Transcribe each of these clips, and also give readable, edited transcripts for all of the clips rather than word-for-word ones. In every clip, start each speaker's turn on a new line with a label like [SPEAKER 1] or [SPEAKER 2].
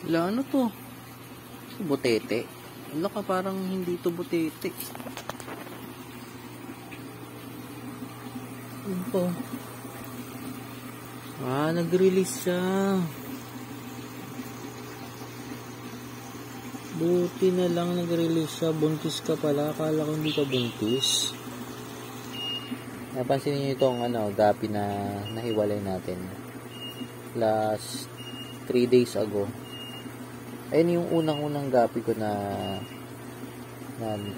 [SPEAKER 1] Wala, ano to? Butete. Wala ka, parang hindi to butete. Ano to? Nag-release siya. Buti na lang nag-release siya. Buntis ka pala. Akala ko hindi ka buntis. Napansin niyo itong gapi na nahiwalay natin. Last 3 days ago. Ayun yung unang-unang gapi ko na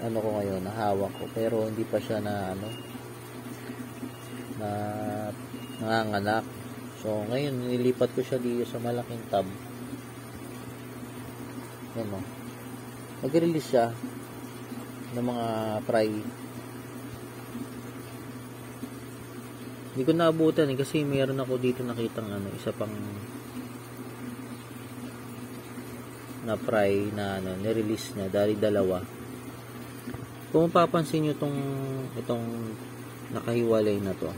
[SPEAKER 1] ko ngayon, nahawak ko. Pero hindi pa siya na nanganganak. So, ngayon, nilipat ko siya dito sa malaking tub. Yan o. Mag-release siya ng mga fry. Hindi ko naabutan kasi mayroon ako dito nakitang isa pang na fry na nirelease niya dahil dalawa. Kung mapapansin nyo itong nakahiwalay na to,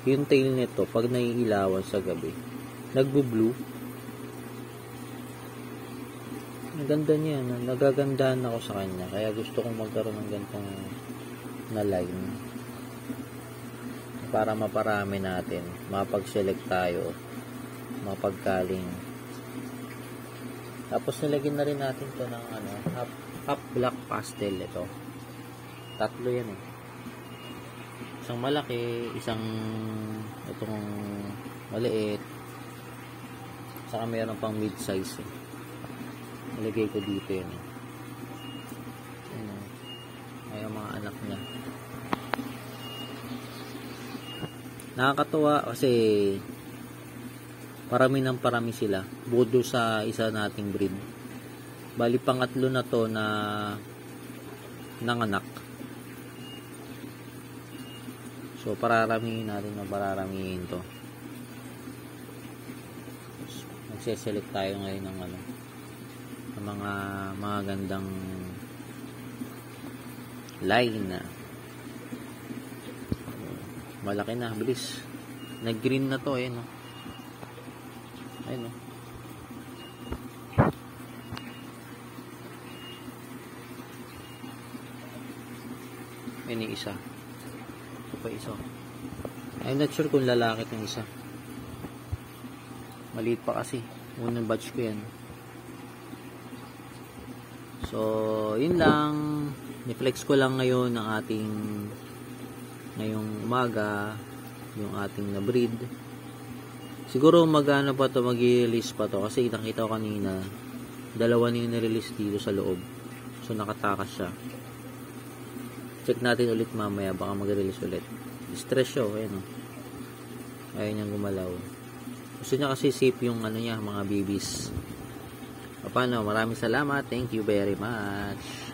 [SPEAKER 1] yung tail nito pag naiilawan sa gabi nagbo-blue. Ang ganda niya, nagagandahan ako sa kanya, kaya gusto kong magkaroon ng ganitong na line para maparami natin, mapag-select tayo, mapagkaling. Tapos nilagyan na rin natin to ng half black pastel. Ito 3 yan eh, isang malaki, isang itong maliit, saka mayroon pang mid size eh. Nilagay ko dito yan eh. Ay ang mga anak niya. Nakakatuwa kasi parami ng parami sila bukod sa isa nating breed. Bali pangatlo na to na nanganak. So pararamihin natin na pararamihin to. Magse-select tayo ngayon ng ng mga gandang line na malaki na, bilis. Nag-green na to eh, no? Ayun, no? Ayun yung isa. Ito pa isa. I'm not sure kung lalaki itong isa. Maliit pa kasi. Unang batch ko yan. So, yun lang. Ni-flex ko lang ngayon ng ating ngayong umaga yung ating na breed. Siguro magano pa to, mag-release pa to kasi nakita ko kanina dalawa na yung nirelease dito sa loob. So nakatakas siya. Check natin ulit mamaya, baka mag-release ulit. Stress siya, ayun o. Ayaw niyang gumalaw. Gusto niya kasi safe yung niya, mga babies. Paano, maraming salamat. Thank you very much.